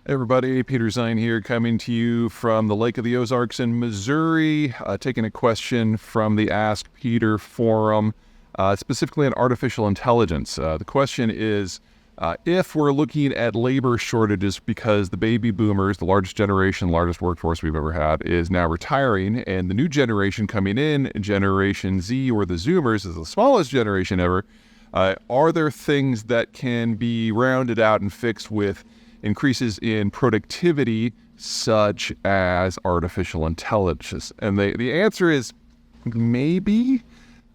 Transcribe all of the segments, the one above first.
Hey everybody, Peter Zeihan here, coming to you from the Lake of the Ozarks in Missouri, taking a question from the Ask Peter forum, specifically on artificial intelligence. The question is, if we're looking at labor shortages because the baby boomers, the largest generation, largest workforce we've ever had, is now retiring, and the new generation coming in, Generation Z or the Zoomers, is the smallest generation ever, are there things that can be rounded out and fixed with increases in productivity such as artificial intelligence? And the answer is maybe.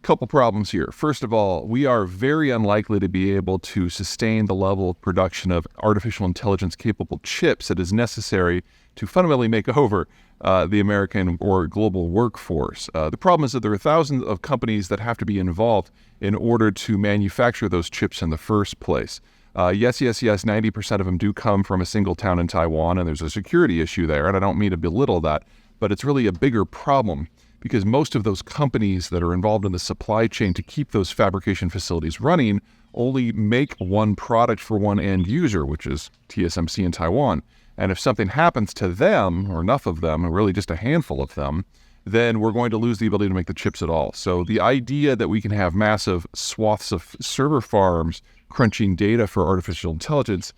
Couple problems here. First of all, we are very unlikely to be able to sustain the level of production of artificial intelligence capable chips that is necessary to fundamentally make over the American or global workforce. The problem is that there are thousands of companies that have to be involved in order to manufacture those chips in the first place. Yes, 90% of them do come from a single town in Taiwan, and there's a security issue there, and I don't mean to belittle that, but it's really a bigger problem because most of those companies that are involved in the supply chain to keep those fabrication facilities running only make one product for one end user, which is TSMC in Taiwan. And if something happens to them, or enough of them, or really just a handful of them, then we're going to lose the ability to make the chips at all. So the idea that we can have massive swaths of server farms crunching data for artificial intelligence,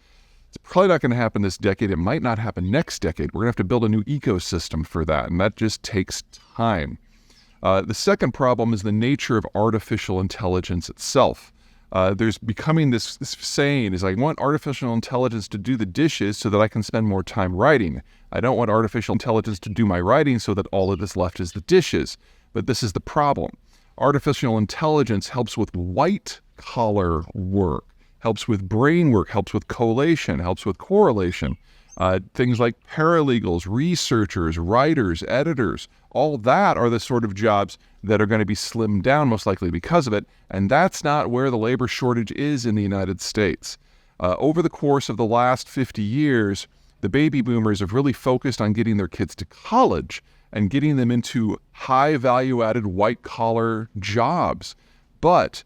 it's probably not going to happen this decade. It might not happen next decade. We're going to have to build a new ecosystem for that, and that just takes time. The second problem is the nature of artificial intelligence itself. There's becoming this saying is I want artificial intelligence to do the dishes so that I can spend more time writing. I don't want artificial intelligence to do my writing so that all that is left is the dishes. But this is the problem. Artificial intelligence helps with white-collar work, helps with brain work, helps with collation, helps with correlation. Things like paralegals, researchers, writers, editors, all that are the sort of jobs that are going to be slimmed down most likely because of it, and that's not where the labor shortage is in the United States. Over the course of the last 50 years, the baby boomers have really focused on getting their kids to college and getting them into high value-added white-collar jobs. But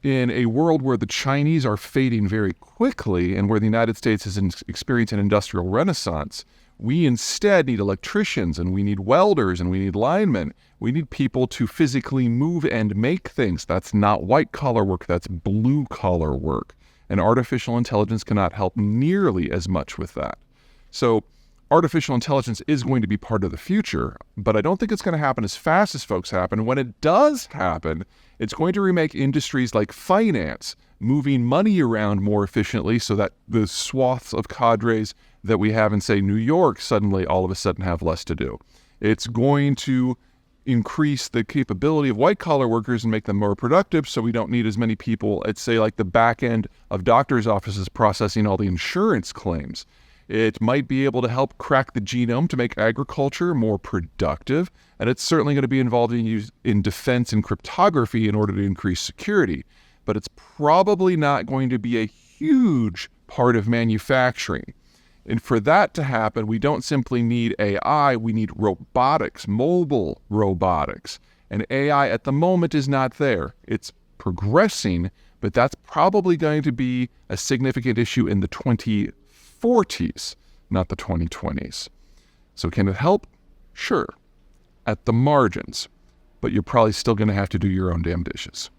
in a world where the Chinese are fading very quickly and where the United States is experiencing an industrial renaissance, we instead need electricians, and we need welders, and we need linemen. We need people to physically move and make things. That's not white-collar work, that's blue-collar work. And artificial intelligence cannot help nearly as much with that. So artificial intelligence is going to be part of the future, but I don't think it's going to happen as fast as folks happen. When it does happen, it's going to remake industries like finance, moving money around more efficiently so that the swaths of cadres that we have in, say, New York suddenly all of a sudden have less to do. It's going to increase the capability of white-collar workers and make them more productive so we don't need as many people at, say, like the back end of doctors' offices processing all the insurance claims. It might be able to help crack the genome to make agriculture more productive, and it's certainly going to be involved in defense and cryptography in order to increase security. But it's probably not going to be a huge part of manufacturing. And for that to happen, we don't simply need AI, we need robotics, mobile robotics. And AI at the moment is not there. It's progressing, but that's probably going to be a significant issue in the 2040s, not the 2020s. So can it help? Sure, at the margins, but you're probably still going to have to do your own damn dishes.